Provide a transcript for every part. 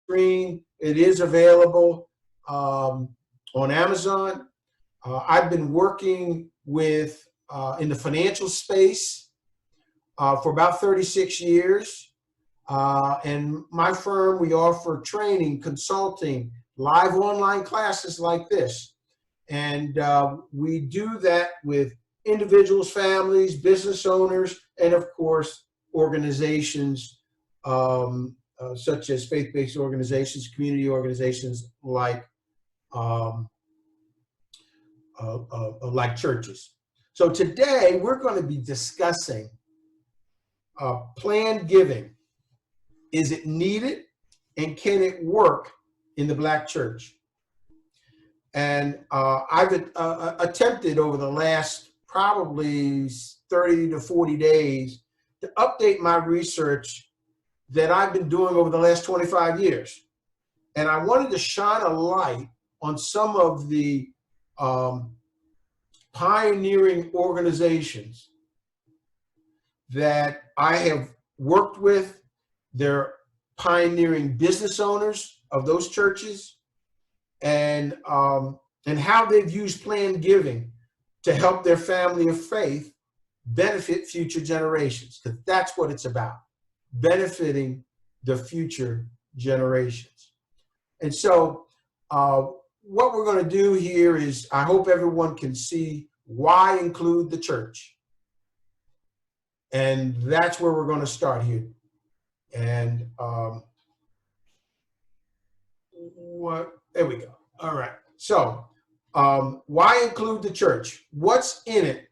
screen. It is available on Amazon. I've been working with in the financial space for about 36 years. And my firm, we offer training, consulting, live online classes like this. And we do that with individuals, families, business owners, and of course, organizations such as faith-based organizations, community organizations like churches. So today we're going to be discussing planned giving. Is it needed, and can it work in the Black church? And I've attempted over the last probably 30 to 40 days to update my research that I've been doing over the last 25 years. And I wanted to shine a light on some of the pioneering organizations that I have worked with. They're pioneering business owners of those churches, and how they've used planned giving to help their family of faith benefit future generations, because that's what it's about, benefiting the future generations. And so what we're going to do here is, I hope everyone can see why include the church. And that's where we're going to start here. And there we go. All right. So why include the church? What's in it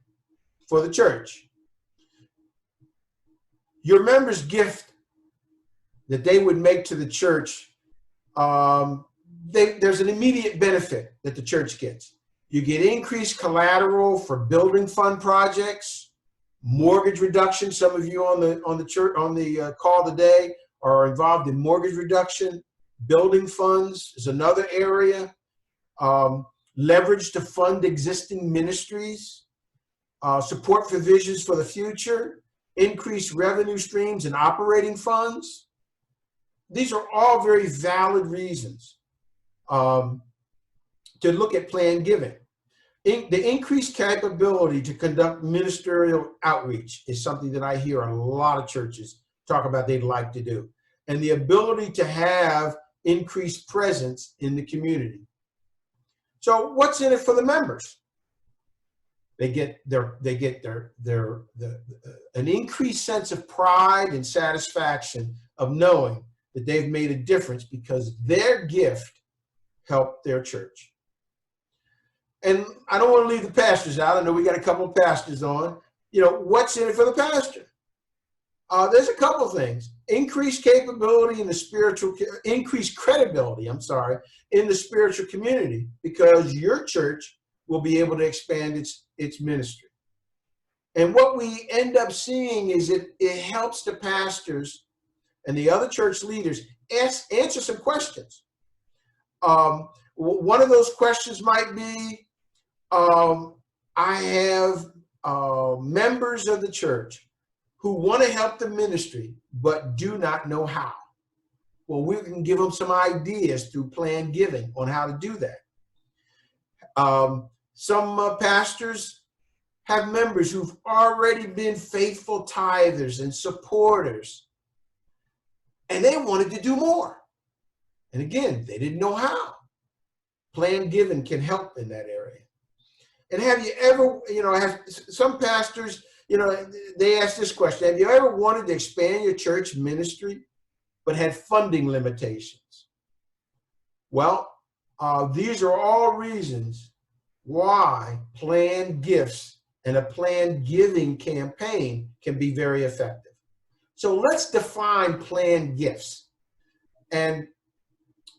for the church? Your members' gift that they would make to the church, there's an immediate benefit that the church gets. You get increased collateral for building fund projects, mortgage reduction. Some of you on the call today are involved in mortgage reduction. Building funds is another area. Leverage to fund existing ministries. Support for visions for the future. Increased revenue streams and operating funds. These are all very valid reasons to look at planned giving. The increased capability to conduct ministerial outreach is something that I hear a lot of churches talk about they'd like to do. And the ability to have increased presence in the community. So what's in it for the members? They get an increased sense of pride and satisfaction of knowing that they've made a difference because their gift helped their church. And I don't want to leave the pastors out. I know we got a couple of pastors on. What's in it for the pastor? There's a couple of things. Increased capability in the spiritual, increased credibility, in the spiritual community, because your church will be able to expand its ministry. And what we end up seeing is it helps the pastors and the other church leaders answer some questions. One of those questions might be, I have members of the church who want to help the ministry, but do not know how. Well, we can give them some ideas through planned giving on how to do that. Some pastors have members who've already been faithful tithers and supporters, and they wanted to do more. And again, they didn't know how. Planned giving can help in that area. And have you ever, have some pastors, they ask this question: have you ever wanted to expand your church ministry, but had funding limitations? Well, these are all reasons why planned gifts and a planned giving campaign can be very effective. So let's define planned gifts. And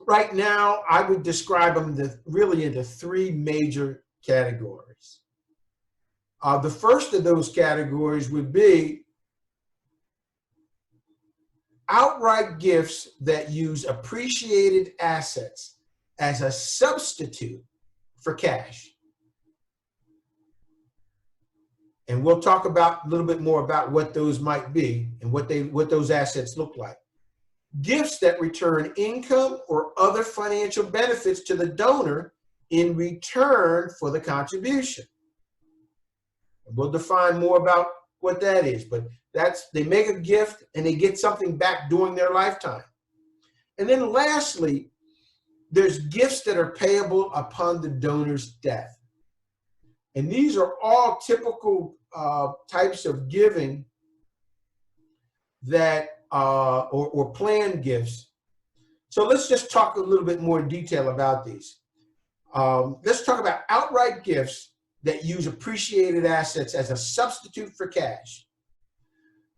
right now, I would describe them really into three major categories. The first of those categories would be outright gifts that use appreciated assets as a substitute for cash. And we'll talk about a little bit more about what those might be and what those assets look like. Gifts that return income or other financial benefits to the donor in return for the contribution. We'll define more about what that is, but they make a gift and they get something back during their lifetime. And then lastly, there's gifts that are payable upon the donor's death. And these are all typical types of giving that or planned gifts. So let's just talk a little bit more in detail about these. Let's talk about outright gifts that use appreciated assets as a substitute for cash.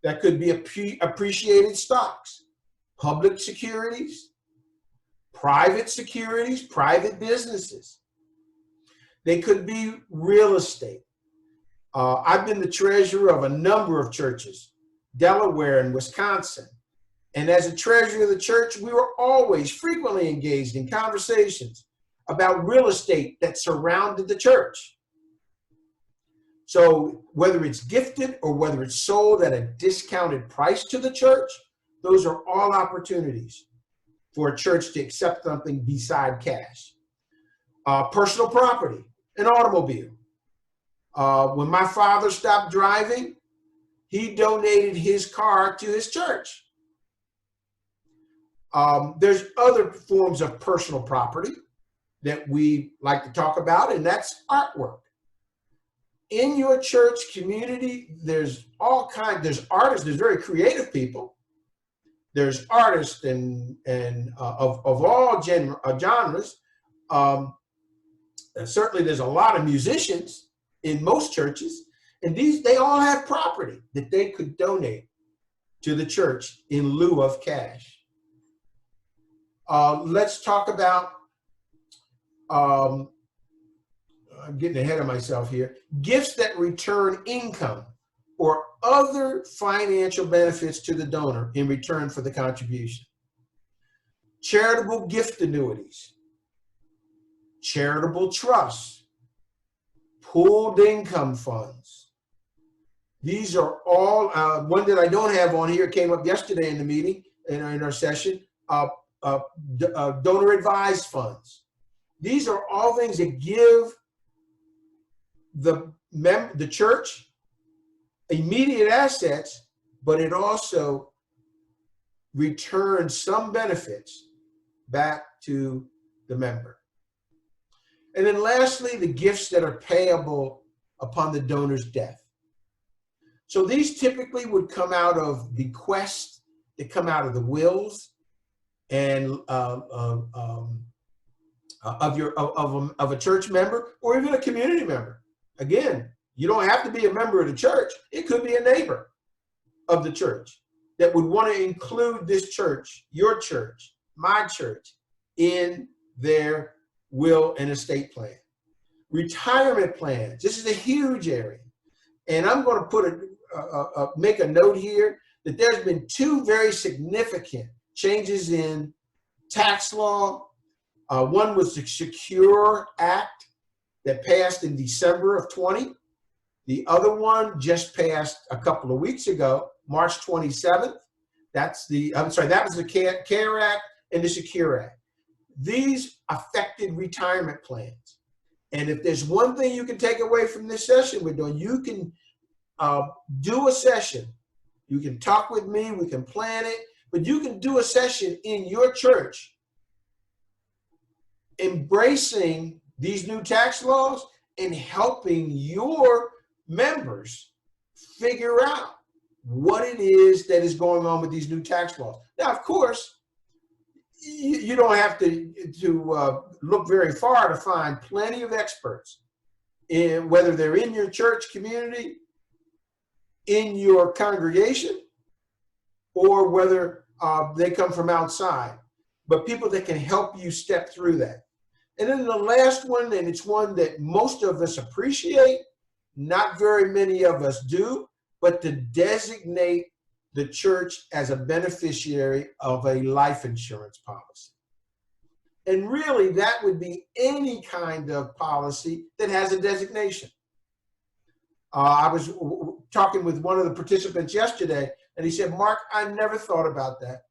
That could be appreciated stocks, public securities, private businesses. They could be real estate. I've been the treasurer of a number of churches, Delaware and Wisconsin. And as a treasurer of the church, we were always frequently engaged in conversations about real estate that surrounded the church. So whether it's gifted or whether it's sold at a discounted price to the church, those are all opportunities for a church to accept something beside cash. Personal property, an automobile. When my father stopped driving, he donated his car to his church. There's other forms of personal property that we like to talk about, and that's artwork. In your church community, there's all kinds, there's artists, there's very creative people. There's artists of all genres. Certainly there's a lot of musicians in most churches, and they all have property that they could donate to the church in lieu of cash. Let's talk about, I'm getting ahead of myself here, gifts that return income or other financial benefits to the donor in return for the contribution. Charitable gift annuities, charitable trusts, pooled income funds. These are all, one that I don't have on here came up yesterday in the meeting, in our session, donor advised funds. These are all things that give the church immediate assets, but it also returns some benefits back to the member. And then lastly, the gifts that are payable upon the donor's death. So these typically would come out of bequests, they come out of the wills, and of a church member or even a community member. Again, you don't have to be a member of the church. It could be a neighbor of the church that would want to include this church, your church, my church, in their will and estate plan. Retirement plans. This is a huge area. And I'm going to make a note here that there's been two very significant changes in tax law. One was the Secure Act that passed in December of 20. The other one just passed a couple of weeks ago, March 27th. That was the CARE Act and the Secure Act. These affected retirement plans. And if there's one thing you can take away from this session we're doing, you can do a session. You can talk with me, we can plan it, but you can do a session in your church embracing these new tax laws and helping your members figure out what it is that is going on with these new tax laws. Now, of course, you don't have to look very far to find plenty of experts, whether they're in your church community, in your congregation, or whether they come from outside, but people that can help you step through that. And then the last one, and it's one that most of us appreciate, not very many of us do, but to designate the church as a beneficiary of a life insurance policy. And really, that would be any kind of policy that has a designation. I was talking with one of the participants yesterday, and he said, Mark, I never thought about that.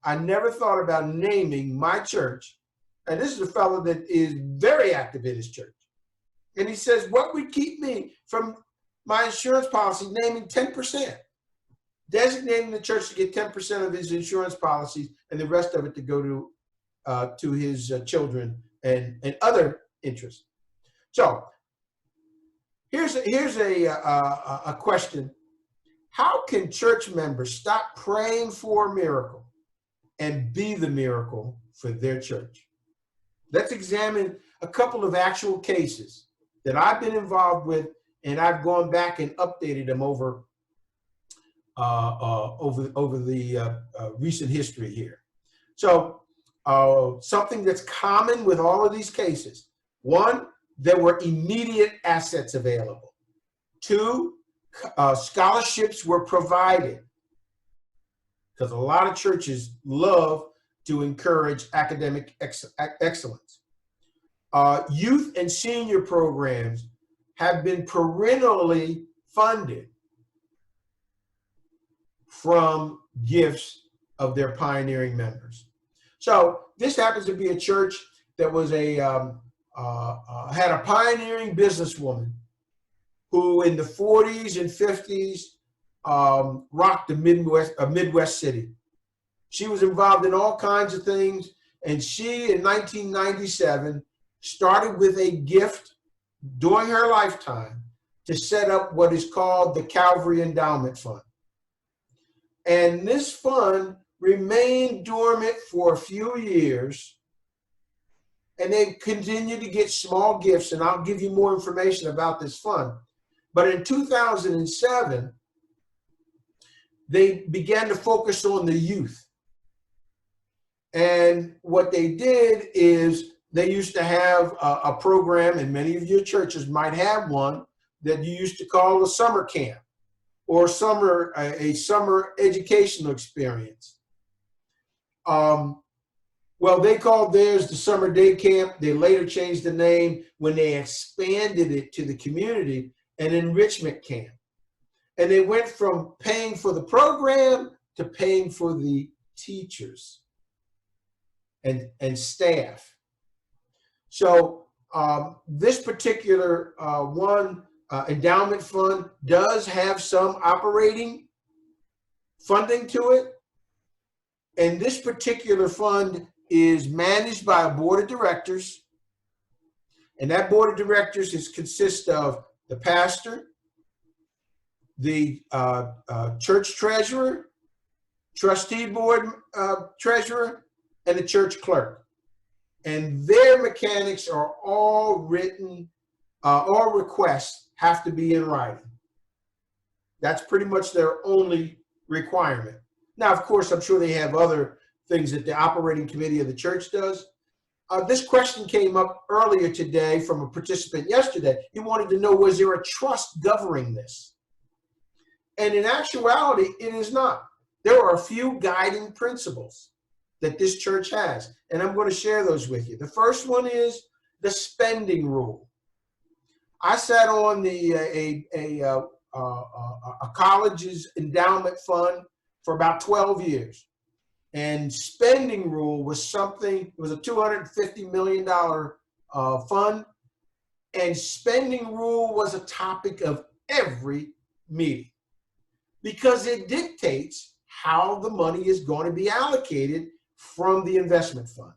I never thought about naming my church. And this is a fellow that is very active in his church. And he says, what would keep me from my insurance policy naming 10%? Designating the church to get 10% of his insurance policies and the rest of it to go to his children and other interests. So here's a question. How can church members stop praying for a miracle and be the miracle for their church? Let's examine a couple of actual cases that I've been involved with, and I've gone back and updated them over the recent history here. So something that's common with all of these cases: one, there were immediate assets available. Two, scholarships were provided, because a lot of churches love to encourage academic excellence. Youth and senior programs have been perennially funded from gifts of their pioneering members. So this happens to be a church that was had a pioneering businesswoman who in the 40s and 50s rocked a Midwest city. She was involved in all kinds of things, and she in 1997 started with a gift during her lifetime to set up what is called the Calvary Endowment Fund. And this fund remained dormant for a few years, and they continued to get small gifts, and I'll give you more information about this fund. But in 2007, they began to focus on the youth. And what they did is they used to have a program, and many of your churches might have one, that you used to call a summer camp or a summer educational experience. Well, they called theirs the summer day camp. They later changed the name when they expanded it to the community, an enrichment camp. And they went from paying for the program to paying for the teachers and staff. So this particular endowment fund does have some operating funding to it. And this particular fund is managed by a board of directors. And that board of directors consists of the pastor, the church treasurer, trustee board treasurer, and the church clerk. And their mechanics are all written, all requests have to be in writing. That's pretty much their only requirement. Now, of course, I'm sure they have other things that the operating committee of the church does. This question came up earlier today from a participant yesterday. He wanted to know, was there a trust governing this? And in actuality, it is not. There are a few guiding principles that this church has, and I'm going to share those with you. The first one is the spending rule. I sat on a college's endowment fund for about 12 years. And spending rule was something, it was a $250 million fund. And spending rule was a topic of every meeting because it dictates how the money is going to be allocated from the investment fund.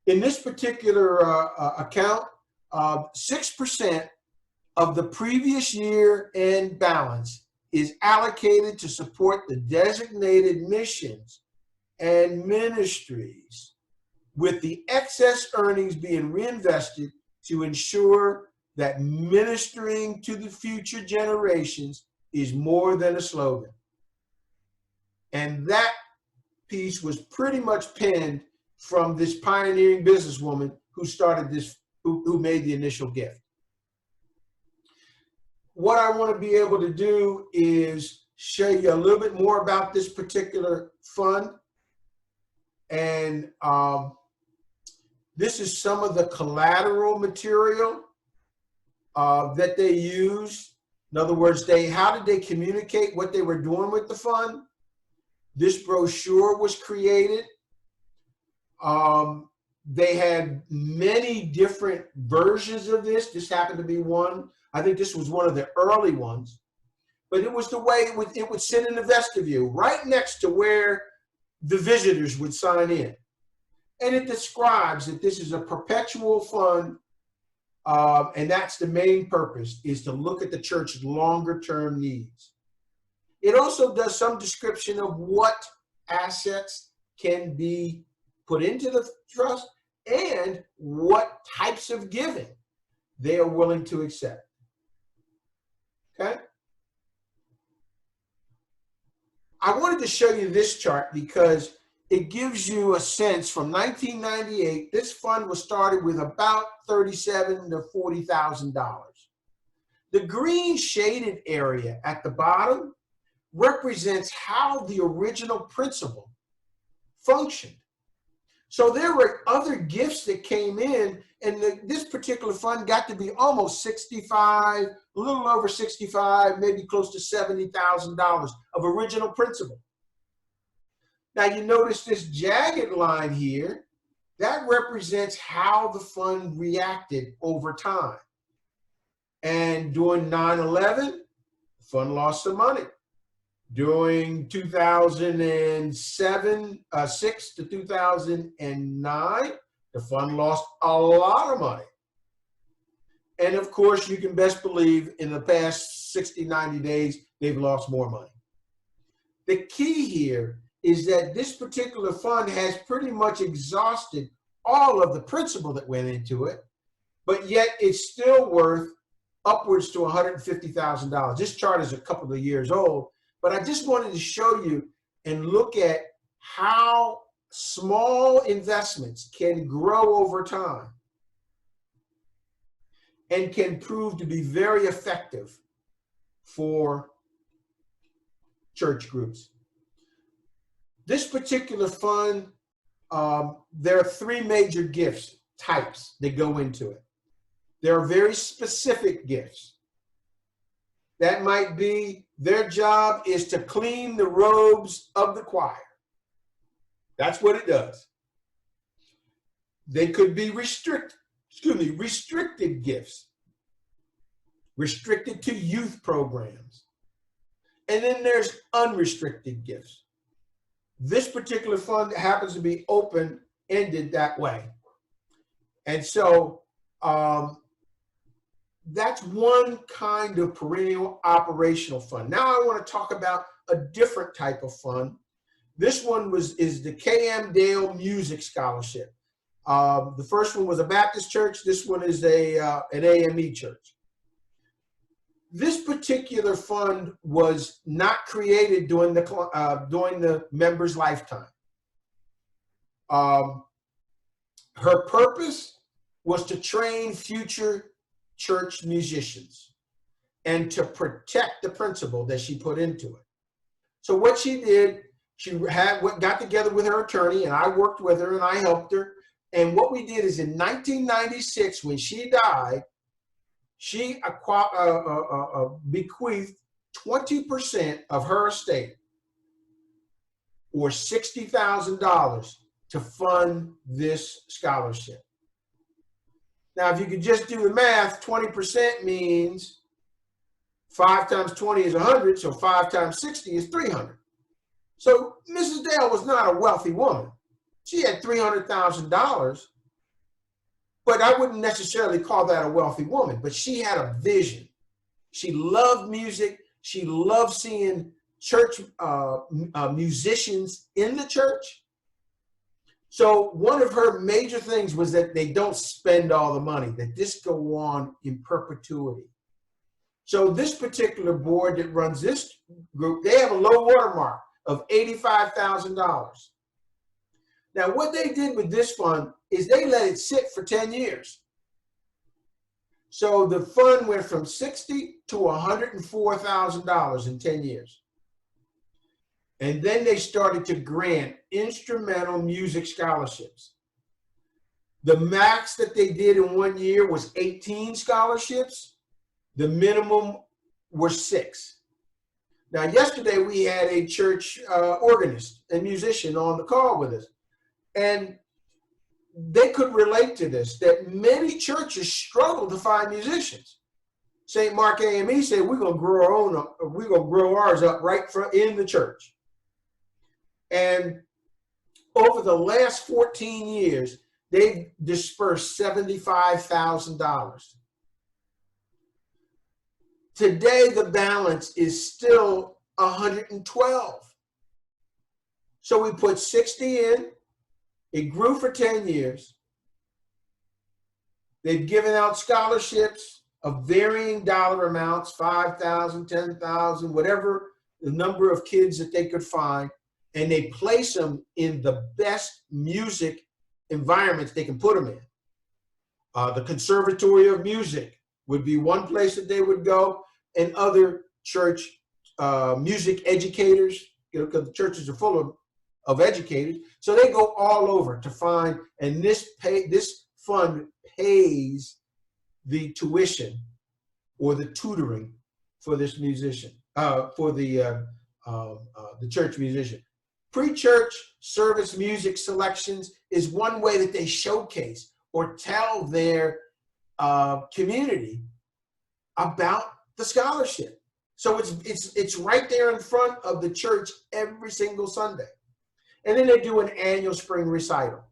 In this particular account, 6% of the previous year end balance is allocated to support the designated missions and ministries, with the excess earnings being reinvested to ensure that ministering to the future generations is more than a slogan. And that piece was pretty much penned from this pioneering businesswoman who started this, who made the initial gift. What I want to be able to do is show you a little bit more about this particular fund. And this is some of the collateral material that they use. In other words, how did they communicate what they were doing with the fund? This brochure was created. They had many different versions of this. This happened to be one. I think this was one of the early ones. But it was the way it would sit in the vestibule, right next to where the visitors would sign in. And it describes that this is a perpetual fund, and that's the main purpose, is to look at the church's longer term needs. It also does some description of what assets can be put into the trust and what types of giving they are willing to accept. Okay? I wanted to show you this chart because it gives you a sense. From 1998, this fund was started with about $37,000 to $40,000. The green shaded area at the bottom represents how the original principle functioned. So there were other gifts that came in, and this particular fund got to be almost 65, a little over 65, maybe close to $70,000 of original principal. Now you notice this jagged line here, that represents how the fund reacted over time. And during 9/11, the fund lost some money. During 2006 to 2009, the fund lost a lot of money. And of course, you can best believe in the past 60, 90 days, they've lost more money. The key here is that this particular fund has pretty much exhausted all of the principal that went into it, but yet it's still worth upwards to $150,000. This chart is a couple of years old, but I just wanted to show you and look at how small investments can grow over time and can prove to be very effective for church groups. This particular fund, there are three major gifts types that go into it. There are very specific gifts. That might be their job is to clean the robes of the choir. That's what it does. They could be restricted gifts, restricted to youth programs. And then there's unrestricted gifts. This particular fund happens to be open-ended that way. And so that's one kind of perennial operational fund. Now I want to talk about a different type of fund. This one is the K.M. Dale Music Scholarship. The first one was a Baptist church. This one is an AME church. This particular fund was not created during the member's lifetime. Her purpose was to train future church musicians and to protect the principle that she put into it. So what she did, she got together with her attorney, and I worked with her and I helped her. And what we did is in 1996, when she died, she bequeathed 20% of her estate, or $60,000, to fund this scholarship. Now, if you could just do the math, 20% means 5 times 20 is 100, so 5 times 60 is 300. So Mrs. Dale was not a wealthy woman. She had $300,000, but I wouldn't necessarily call that a wealthy woman, but she had a vision. She loved music. She loved seeing church musicians in the church. So one of her major things was that they don't spend all the money, that this go on in perpetuity. So this particular board that runs this group, they have a low watermark of $85,000. Now, what they did with this fund is they let it sit for 10 years. So the fund went from $60,000 to $104,000 in 10 years. And then they started to grant instrumental music scholarships. The max that they did in 1 year was 18 scholarships. The minimum were 6. Now, yesterday we had a church organist and musician on the call with us, and they could relate to this, that many churches struggle to find musicians. St. Mark AME said, we're going to grow ours up right in the church. And over the last 14 years, they've dispersed $75,000. Today, the balance is still 112. So we put 60 in. It grew for 10 years. They've given out scholarships of varying dollar amounts, 5,000, 10,000, whatever the number of kids that they could find, and they place them in the best music environments they can put them in. The Conservatory of Music would be one place that they would go, and other church music educators, because the churches are full of educators. So they go all over to find, and this fund pays the tuition or the tutoring for this musician, for the church musician. Pre-church service music selections is one way that they showcase or tell their community about the scholarship. So it's right there in front of the church every single Sunday. And then they do an annual spring recital.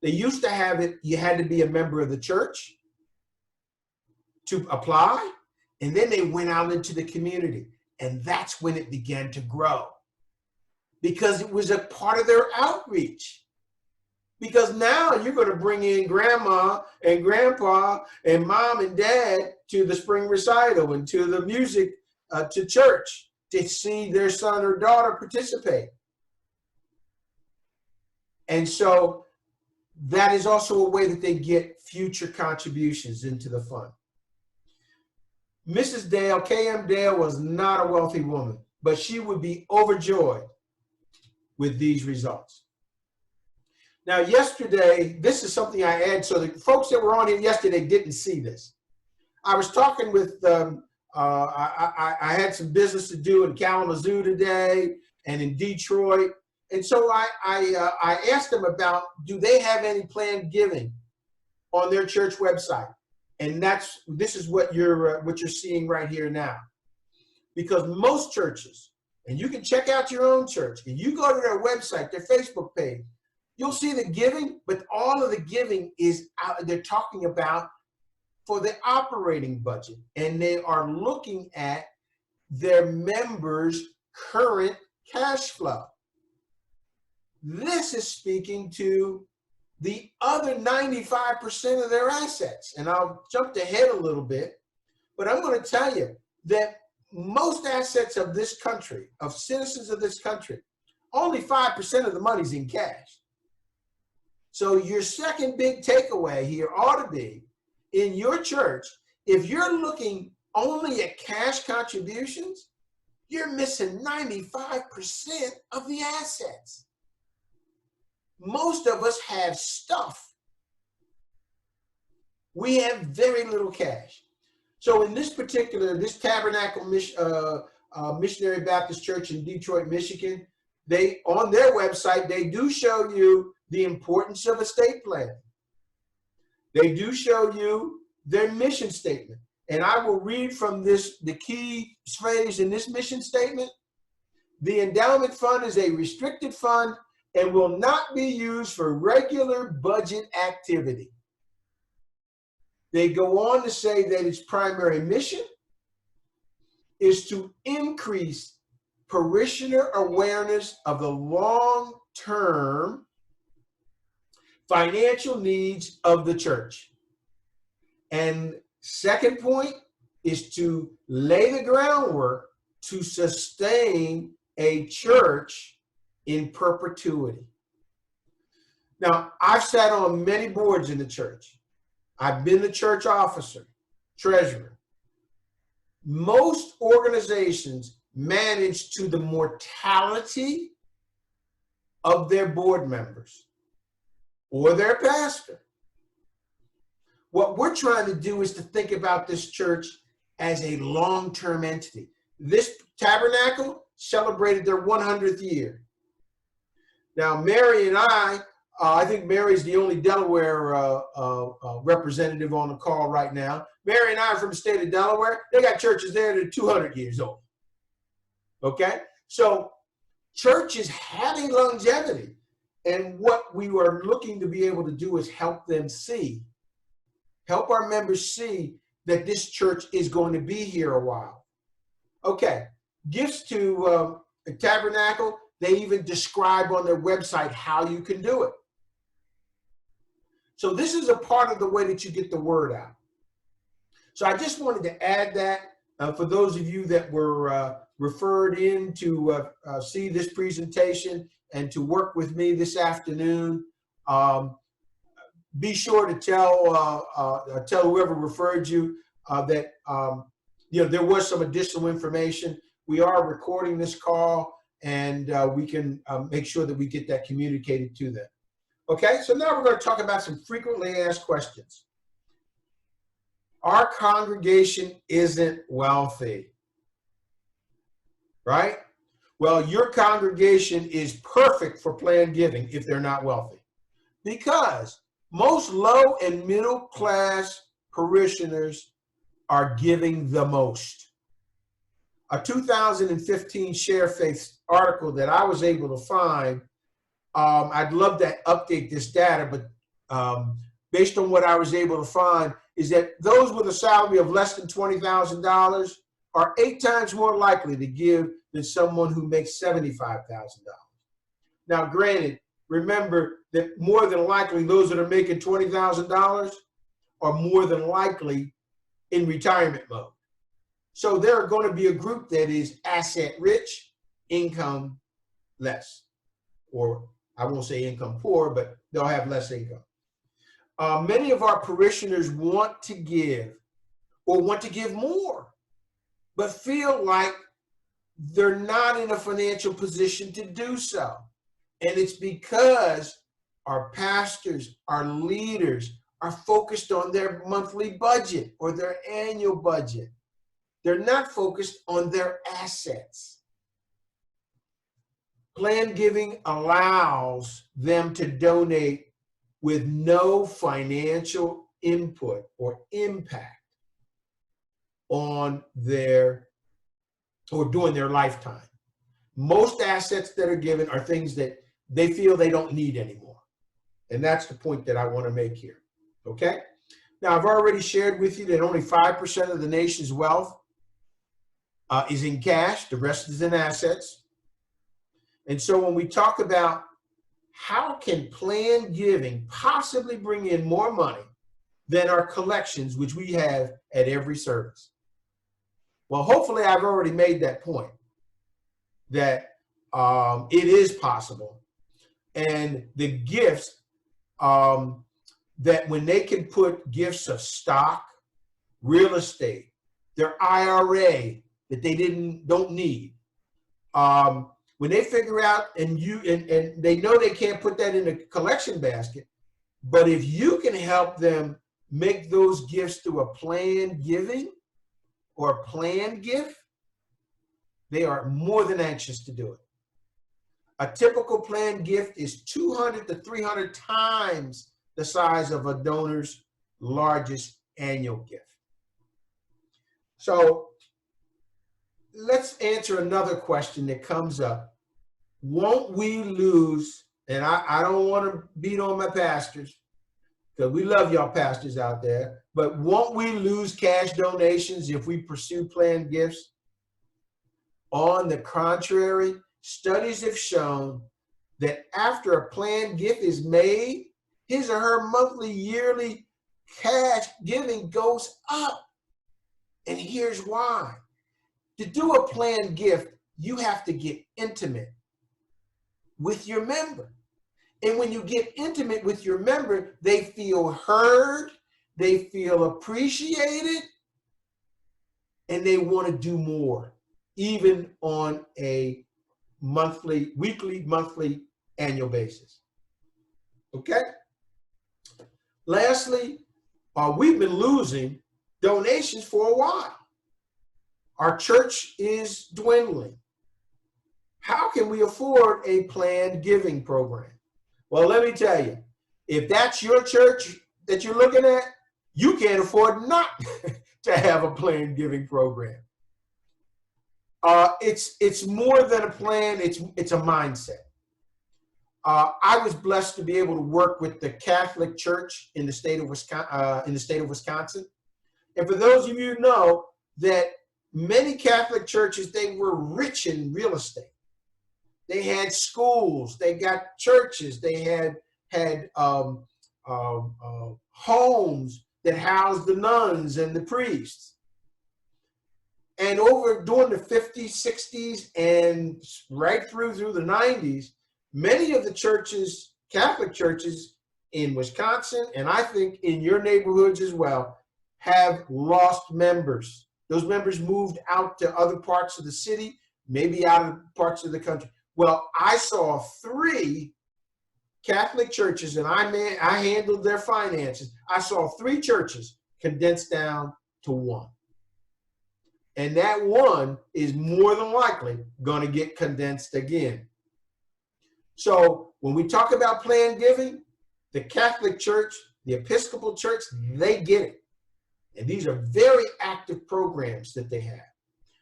They used to have it, you had to be a member of the church to apply, and then they went out into the community. And that's when it began to grow, because it was a part of their outreach. Because now you're going to bring in grandma and grandpa and mom and dad to the spring recital and to the music, to church, to see their son or daughter participate. And so that is also a way that they get future contributions into the fund. Mrs. Dale, K.M. Dale, was not a wealthy woman, but she would be overjoyed with these results. Now, yesterday, this is something I add, so the folks that were on here yesterday didn't see this. I was talking with, I had some business to do in Kalamazoo today and in Detroit. And so I asked them about, do they have any planned giving on their church website? And this is what you're seeing right here now. Because most churches, and you can check out your own church, and you go to their website, their Facebook page, you'll see the giving, but all of the giving is out, they're talking about for the operating budget, and they are looking at their members' current cash flow. This is speaking to the other 95% of their assets. And I'll jump ahead a little bit, but I'm going to tell you that most assets of this country, of citizens of this country, only 5% of the money's in cash. So your second big takeaway here ought to be, in your church, if you're looking only at cash contributions, you're missing 95% of the assets. Most of us have stuff. We have very little cash. So in this Tabernacle Missionary Baptist Church in Detroit, Michigan, on their website, they do show you the importance of estate planning. They do show you their mission statement. And I will read from the key phrase in this mission statement. The endowment fund is a restricted fund and will not be used for regular budget activity. They go on to say that its primary mission is to increase parishioner awareness of the long-term financial needs of the church. And second point is to lay the groundwork to sustain a church in perpetuity. Now, I've sat on many boards in the church. I've been the church officer, treasurer. Most organizations manage to the mortality of their board members or their pastor. What we're trying to do is to think about this church as a long-term entity. this tabernacle celebrated their 100th year. Now, Mary and I think Mary's the only Delaware representative on the call right now. Mary and I are from the state of Delaware. They got churches there that are 200 years old. Okay? So church is having longevity. And what we are looking to be able to do is help them see, help our members see that this church is going to be here a while. Okay, gifts to a tabernacle, they even describe on their website how you can do it. So this is a part of the way that you get the word out. So I just wanted to add that for those of you that were referred in to see this presentation and to work with me this afternoon. Be sure to tell whoever referred you that there was some additional information. We are recording this call, and we can make sure that we get that communicated to them. Okay, so now we're going to talk about some frequently asked questions. Our congregation isn't wealthy, right? Well, your congregation is perfect for planned giving if they're not wealthy, because most low and middle class parishioners are giving the most. A 2015 Share Faith article that I was able to find, I'd love to update this data, but based on what I was able to find, is that those with a salary of less than $20,000 are 8 times more likely to give than someone who makes $75,000. Now, granted, remember that more than likely those that are making $20,000 are more than likely in retirement mode. So there are going to be a group that is asset rich, income less, or I won't say income poor, but they'll have less income. Many of our parishioners want to give or want to give more, but feel like they're not in a financial position to do so. And it's because our pastors, our leaders are focused on their monthly budget or their annual budget. They're not focused on their assets. Planned giving allows them to donate with no financial input or impact on their or during their lifetime. Most assets that are given are things that they feel they don't need anymore. And that's the point that I want to make here. Okay? Now, I've already shared with you that only 5% of the nation's wealth is in cash. The rest is in assets. And so when we talk about how can planned giving possibly bring in more money than our collections, which we have at every service? Well, hopefully I've already made that point, that it is possible. And the gifts, that when they can put gifts of stock, real estate, their IRA that they don't need, when they figure out and they know they can't put that in a collection basket, but if you can help them make those gifts through a planned giving or a planned gift, they are more than anxious to do it. A typical planned gift is 200 to 300 times the size of a donor's largest annual gift. So let's answer another question that comes up. Won't we lose, and I don't want to beat on my pastors, because we love y'all pastors out there, but won't we lose cash donations if we pursue planned gifts? On the contrary, studies have shown that after a planned gift is made, his or her monthly, yearly cash giving goes up. And here's why. To do a planned gift, you have to get intimate with your member. And when you get intimate with your member, they feel heard, they feel appreciated, and they want to do more, even on a weekly, monthly, annual basis. Okay? Lastly, we've been losing donations for a while. Our church is dwindling. How can we afford a planned giving program? Well, let me tell you, if that's your church that you're looking at, you can't afford not to have a planned giving program. It's more than a plan, it's a mindset. I was blessed to be able to work with the Catholic Church in the state of Wisconsin. And for those of you who know that many Catholic churches, they were rich in real estate. They had schools, they got churches, they had homes that housed the nuns and the priests. And during the 50s, 60s, and right through the 90s, many of the churches, Catholic churches in Wisconsin, and I think in your neighborhoods as well, have lost members. Those members moved out to other parts of the city, maybe out of parts of the country. Well, I saw 3 Catholic churches, and I handled their finances. I saw 3 churches condensed down to 1. And that 1 is more than likely going to get condensed again. So when we talk about planned giving, the Catholic Church, the Episcopal Church, they get it. And these are very active programs that they have.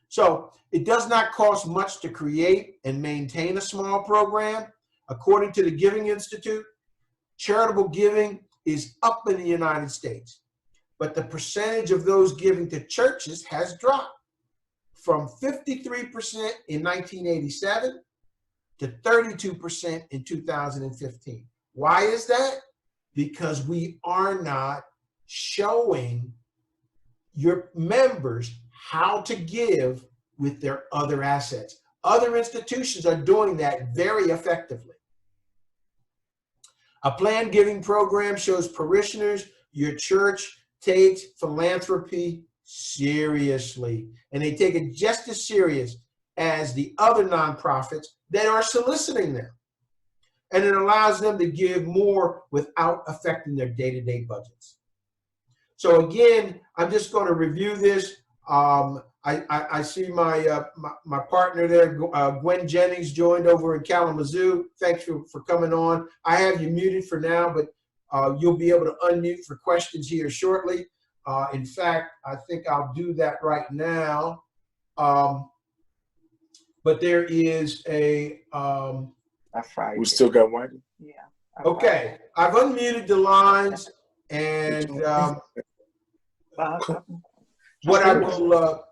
So it does not cost much to create and maintain a small program. According to the Giving Institute, charitable giving is up in the United States, but the percentage of those giving to churches has dropped from 53% in 1987 to 32% in 2015. Why is that? Because we are not showing your members how to give with their other assets. Other institutions are doing that very effectively. A planned giving program shows parishioners your church takes philanthropy seriously, and they take it just as serious as the other nonprofits that are soliciting them. And it allows them to give more without affecting their day-to-day budgets. So again, I'm just going to review this. I see my partner there, Gwen Jennings, joined over in Kalamazoo. Thanks for coming on. I have you muted for now, but you'll be able to unmute for questions here shortly. In fact, I think I'll do that right now. But there is a... we still got one? Yeah. Okay, I've unmuted the lines, and what I will,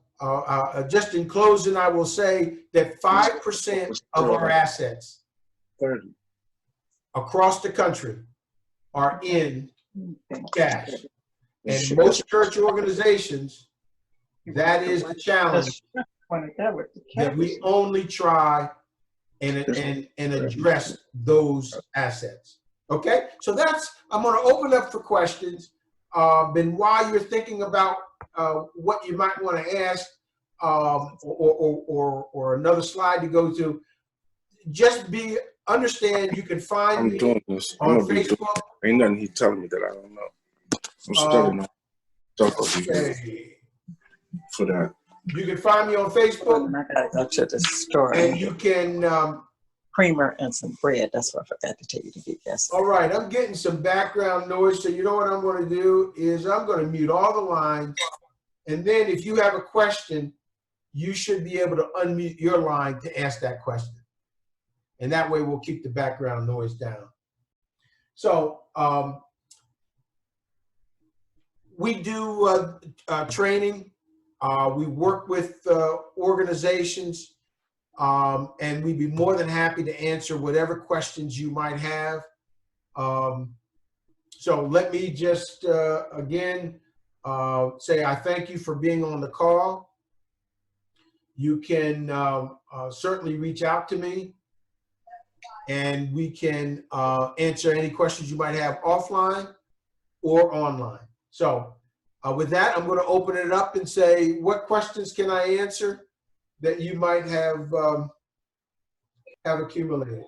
just in closing, I will say that 5% of our assets across the country are in cash. And most church organizations, that is the challenge, that we only try and address those assets. Okay, so I'm going to open up for questions. And while you're thinking about what you might want to ask, or another slide to go to, just understand you can find me on Facebook. Ain't nothing he's telling me that I don't know. I'm studying for that. You can find me on Facebook. I gotta go to the store. And you can creamer and some bread. That's what I forgot to tell you to get yesterday. All right, I'm getting some background noise, so you know what I'm going to do is I'm going to mute all the lines, and then if you have a question, you should be able to unmute your line to ask that question. And that way we'll keep the background noise down. So we do training. We work with organizations, and we'd be more than happy to answer whatever questions you might have. So let me just, again, say I thank you for being on the call. You can certainly reach out to me, and we can answer any questions you might have offline or online. So with that, I'm going to open it up and say, what questions can I answer that you might have accumulated?